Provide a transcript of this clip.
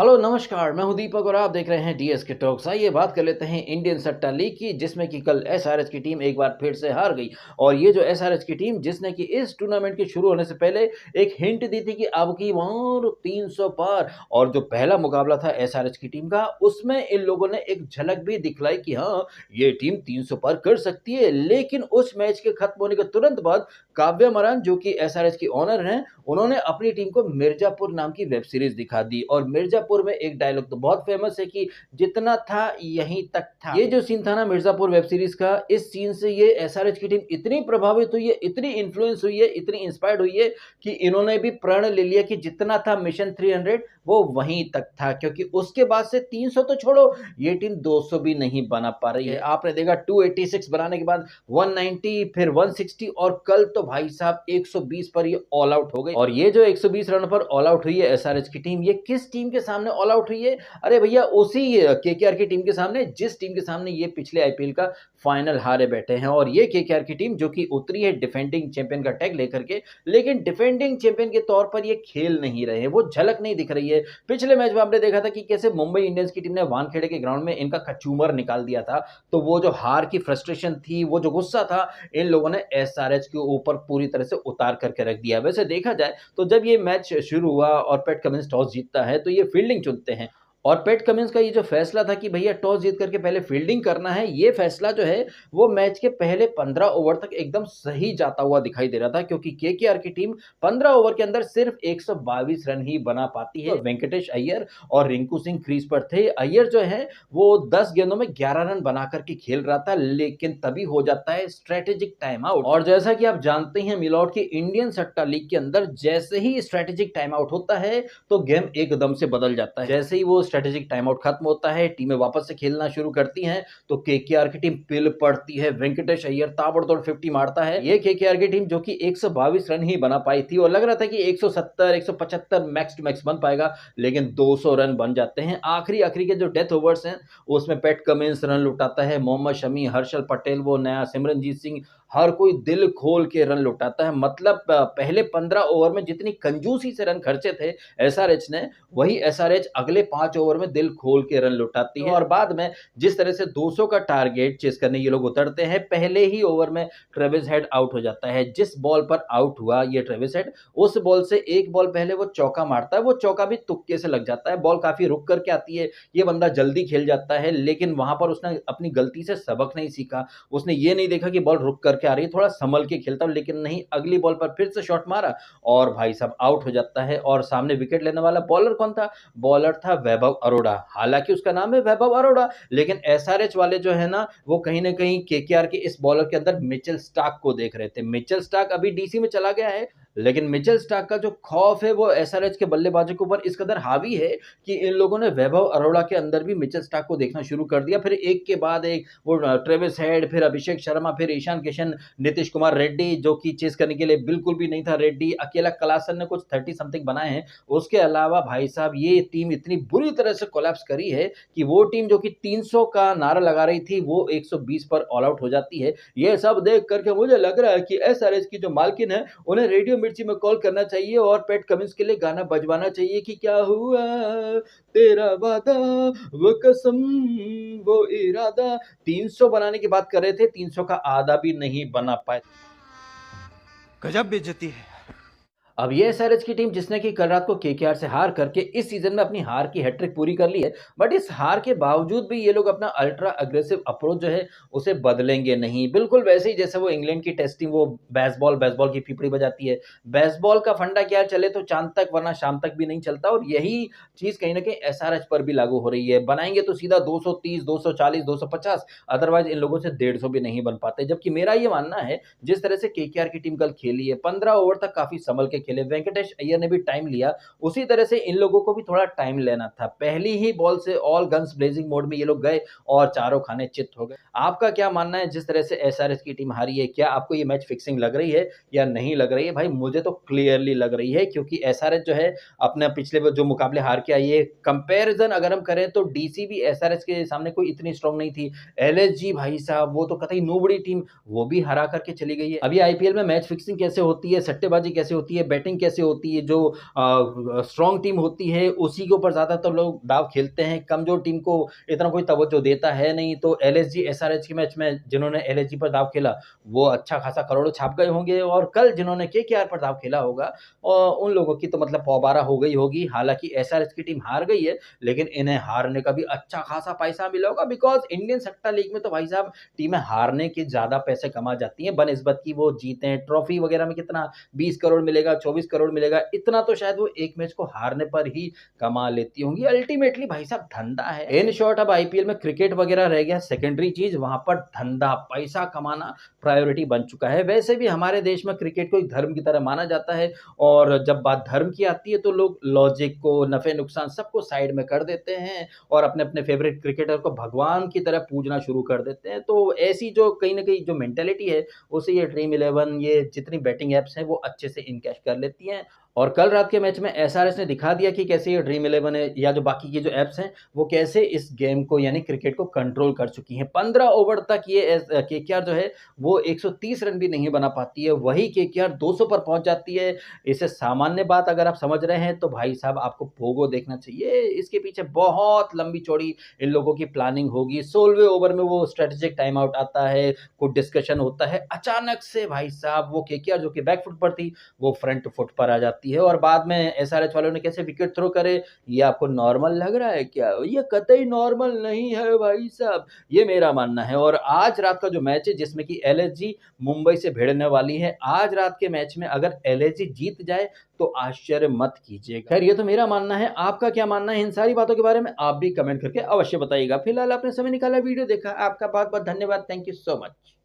Hello नमस्कार, मैं हूं दीपक और आप देख रहे हैं डीएसके टॉक्स। आइए बात कर लेते हैं इंडियन सट्टा लीग की, जिसमें कि कल एसआरएच की टीम एक बार फिर से हार गई। और ये जो एसआरएच की टीम जिसने कि इस टूर्नामेंट के शुरू होने से पहले एक हिंट दी थी कि अब की बार 300 पार। और जो पहला मुकाबला था एसआरएच की टीम का, उसमें इन लोगों ने एक झलक भी दिखलाई कि हाँ, ये टीम 300 पार कर सकती है। लेकिन उस मैच के खत्म होने के तुरंत बाद काव्या मरान, जो कि एसआरएच की ओनर हैं, उन्होंने अपनी टीम को मिर्जापुर नाम की वेब सीरीज दिखा दी। और मिर्जापुर में एक डायलॉग तो बहुत फेमस है कि जितना था यहीं तक था। ये जो सीन था ना मिर्जापुर वेब सीरीज का, इस सीन से ये एसआरएच की टीम इतनी प्रभावित हुई है, इतनी इन्फ्लुएंस हुई है, इतनी इंस्पायर्ड हुई है कि इन्होंने भी प्रण ले लिया कि जितना था मिशन 300 वो वहीं तक था। क्योंकि उसके बाद से 300 तो छोड़ो, ये टीम 200 भी नहीं बना पा रही है। आपने देखा 286 बनाने के बाद 190, फिर 160, और कल तो भाई साहब 120 पर ये ऑल आउट हो गई। और ये जो 120 रन पर ऑल आउट हुई है एसआरएच की टीम, ये किस टीम के सामने ऑल आउट हुई है? अरे भैया, उसी केकेआर की टीम के सामने, जिस टीम के सामने ये पिछले आईपीएल का फाइनल हारे बैठे हैं। और ये केकेआर की टीम जो कि उतरी है डिफेंडिंग चैंपियन का टैग लेकर के, लेकिन डिफेंडिंग चैंपियन के तौर पर ये खेल नहीं रहे हैं, वो झलक नहीं दिख रही है। पिछले मैच में आपने देखा था कि कैसे मुंबई इंडियंस की टीम ने वानखेड़े के ग्राउंड में इनका कचूमर निकाल दिया था। तो वो जो हार की फ्रस्ट्रेशन थी, वो जो गुस्सा था, इन लोगों ने एसआरएच के ऊपर पूरी तरह से उतार करके रख दिया। वैसे देखा जाए तो जब ये मैच शुरू हुआ और पैट कमिंस टॉस जीतता है तो ये फील्डिंग चुनते हैं। और पैट कमिंस का ये जो फैसला था कि भैया टॉस जीत करके पहले फील्डिंग करना है, ये फैसला जो है वो मैच के पहले 15 ओवर तक एकदम सही जाता हुआ दिखाई दे रहा था। क्योंकि केकेआर की टीम 15 ओवर के अंदर सिर्फ 122 रन ही बना पाती है। वेंकटेश अय्यर और रिंकू सिंह क्रीज पर थे। अय्यर जो है वो 10 गेंदों में 11 रन बना करके खेल रहा था, लेकिन तभी हो जाता है स्ट्रेटेजिक टाइम आउट। और जैसा कि आप जानते हैं मिलॉर्ड की इंडियन सट्टा लीग के अंदर जैसे ही स्ट्रेटेजिक टाइम आउट होता है तो गेम एकदम से बदल जाता है। जैसे ही वो स्ट्रेटेजिक टाइम आउट खत्म होता है, टीमें वापस से खेलना शुरू करती हैं, तो केकेआर की टीम पिल पड़ती है। वेंकटेश अय्यर ताबड़तोड़ 50 मारता है। ये केकेआर की टीम जो कि 122 रन ही बना पाई थी, और लग रहा था कि 170 175 मैक्स टू मैक्स बन पाएगा, लेकिन 200 रन बन जाते हैं। आखिरी आखिरी के जो डेथ ओवर्स हैं उसमें पैट कमिंस रन लुटाता है, मोहम्मद शमी, हर्षल पटेल, वो नया सिमरनजीत सिंह, हर कोई दिल खोल के रन लुटाता है। मतलब पहले 15 ओवर में जितनी कंजूसी से रन खर्चे थे एसआरएच ने, वही एसआरएच अगले 5 ओवर में दिल खोल के रन लुटाती है। और बाद में जिस तरह से 200 का टारगेट चेस करने ये लोग उतरते हैं, पहले ही ओवर में ट्रेविस हेड आउट हो जाता है। जिस बॉल पर आउट हुआ ये ट्रेविस हेड, उस बॉल से एक बॉल पहले वो चौका मारता है। वो चौका भी तुक्के से लग जाता है, बॉल काफी रुक करके आती है, ये बंदा जल्दी खेल जाता है। लेकिन वहां पर उसने अपनी गलती से सबक नहीं सीखा। उसने ये नहीं देखा कि बॉल रुक करके आ रही है, थोड़ा संभल के खेलता हूं, लेकिन नहीं, अगली बॉल पर फिर से शॉट मारा और भाई साहब आउट हो जाता है। और सामने विकेट लेने वाला बॉलर कौन था? बॉलर था वैभव अरोड़ा। हालांकि उसका नाम है वैभव अरोड़ा, लेकिन एसआरएच वाले जो है ना, वो कहीं ना कहीं केकेआर के इस बॉलर के अंदर मिचेल स्टार्क को देख रहे थे। मिचेल स्टार्क अभी डीसी में चला गया है, लेकिन मिचेल स्टार्क का जो खौफ है वो एसआरएच के बल्लेबाजों के ऊपर इस कदर हावी है कि इन लोगों ने वैभव अरोड़ा के अंदर भी मिचेल स्टार्क को देखना शुरू कर दिया। फिर एक के बाद एक वो ट्रेविस हेड, फिर अभिषेक शर्मा, फिर ईशान किशन, नीतीश कुमार रेड्डी जो कि चेस करने के लिए बिल्कुल भी नहीं था रेड्डी, अकेला कलासन ने कुछ 30 समथिंग बनाए हैं। उसके अलावा भाई साहब ये टीम इतनी बुरी तरह से कोलैप्स करी है कि वो टीम जो कि 300 का नारा लगा रही थी, वो 120 पर ऑल आउट हो जाती है। ये सब देख करके मुझे लग रहा है कि एसआरएच की जो मालकिन है, उन्हें रेडियो मिर्ची में कॉल करना चाहिए और पैट कमिंस के लिए गाना बजवाना चाहिए कि क्या हुआ तेरा वादा, वो कसम, वो इरादा। 300 बनाने की बात कर रहे थे, 300 का आधा भी नहीं बना पाए। गजब बेइज्जती है। अब ये एसआरएच की टीम जिसने कि कल रात को केकेआर से हार करके इस सीजन में अपनी हार की हैट्रिक पूरी कर ली है, बट इस हार के बावजूद भी ये लोग अपना अल्ट्रा अग्रेसिव अप्रोच जो है उसे बदलेंगे नहीं। बिल्कुल वैसे ही जैसे वो इंग्लैंड की टेस्टिंग, वो बेसबॉल की पिपड़ी बजाती है। बेसबॉल का फंडा क्या है, चले तो चांद तक वरना शाम तक भी नहीं चलता। और यही चीज कहीं ना कहीं एसआरएच पर भी लागू हो रही है। बनाएंगे तो सीधा 230, 240, 250, अदरवाइज इन लोगों से 150 भी नहीं बन पाते। जबकि मेरा ये मानना है जिस तरह से केकेआर की टीम कल खेली है, 15 ओवर तक काफी संभल के खेले, वेंकटेश अय्यर ने भी टाइम लिया, उसी तरह से इन लोगों को भी थोड़ा टाइम लेना था। पहली ही बॉल से ऑल गन्स ब्लेजिंग मोड में ये लोग गए और चारों खाने चित हो गए। आपका क्या मानना है जिस तरह से एसआरएच की टीम हारी है? क्या आपको ये मैच फिक्सिंग लग रही है या नहीं लग रही है? भाई मुझे तो क्लियरली लग रही है, क्योंकि एसआरएच जो है अपने पिछले जो मुकाबले हार के आई है, कंपैरिजन अगर हम करें तो डीसी भी एसआरएच के सामने कोई इतनी स्ट्रांग नहीं थी। एलएसजी भाई साहब वो तो कतई नो बड़ी टीम, वो भी हरा करके चली गई है। अभी आईपीएल में मैच फिक्सिंग कैसे होती है, सट्टेबाजी कैसे होती है, बैटिंग कैसे होती है, जो स्ट्रॉन्ग टीम होती है उसी के ऊपर ज़्यादातर लोग दाँव खेलते हैं, कमज़ोर टीम को इतना कोई तवज्जो देता है नहीं। तो एलएसजी एसआरएच के मैच में जिन्होंने एलएसजी पर दाँव खेला, वो अच्छा खासा करोड़ों छाप गए होंगे, और कल जिन्होंने केकेआर पर दाँव खेला होगा उन लोगों की तो मतलब पौबारा हो गई होगी। हालाँकि एसआरएच की टीम हार गई है, लेकिन इन्हें हारने का भी अच्छा खासा पैसा मिला होगा, बिकॉज़ इंडियन सट्टा लीग में तो भाई साहब टीमें हारने के ज़्यादा पैसे कमा जाती हैं बनिस्बत कि वो जीतें। ट्रॉफ़ी वगैरह में कितना 20 करोड़ मिलेगा, 24 करोड़ मिलेगा, इतना तो शायद वो एक मैच को हारने पर ही कमा लेती होंगी। अल्टीमेटली भाई साहब धंधा है। इन शॉर्ट अब आईपीएल में क्रिकेट वगैरह रह गया सेकेंडरी चीज़, वहाँ पर धंधा, पैसा कमाना प्रायोरिटी बन चुका है। वैसे भी हमारे देश में क्रिकेट को एक धर्म की तरह माना जाता है, और जब बात धर्म की आती है तो लोग लॉजिक को, नफ़े-नुकसान सबको साइड में कर देते हैं और अपने-अपने फ़ेवरेट क्रिकेटर को भगवान की तरह पूजना शुरू कर देते हैं। तो ऐसी जो कहीं न कहीं जो मेंटालिटी है, उसे ये ड्रीम 11, ये जितनी बैटिंग ऐप्स हैं, वो अच्छे से इनकैश कर लेती हैं। और कल रात के मैच में एसआरएच ने दिखा दिया कि कैसे ये ड्रीम 11 है या जो बाकी की जो ऐप्स हैं, वो कैसे इस गेम को यानी क्रिकेट को कंट्रोल कर चुकी हैं। 15 ओवर तक ये केकेआर जो है, वो 130 रन भी नहीं बना पाती है, वही केकेआर 200 पर पहुँच जाती है। इसे सामान्य बात अगर आप समझ रहे हैं, तो भाई साहब आपको पोगो देखना चाहिए। इसके पीछे बहुत लंबी-चौड़ी इन लोगों की प्लानिंग होगी। 16वें ओवर में वो स्ट्रैटेजिक टाइम आउट आता है, कुछ डिस्कशन होता है। अचानक से भाई साहब वो केकेआर जो कि बैक फुट पर थी, वो फ्रंट फुट पर आ जाती है, और बाद में एसआरएच वालों ने कैसे विकेट थ्रो करे, ये आपको नॉर्मल लग रहा है क्या? ये कतई नॉर्मल नहीं है भाई साहब, ये मेरा मानना है। और आज रात का जो मैच है जिसमें कि एलएसजी मुंबई से भिड़ने वाली है, आज रात के मैच में अगर एलएसजी जीत जाए तो आश्चर्य मत कीजिएगा। खैर ये तो मेरा मानना है, आपका क्या मानना है इन सारी बातों के बारे में? आप भी कमेंट करके अवश्य बताइएगा। फिलहाल आपने समय निकाला, वीडियो देखा, आपका बहुत-बहुत धन्यवाद। Thank you so much.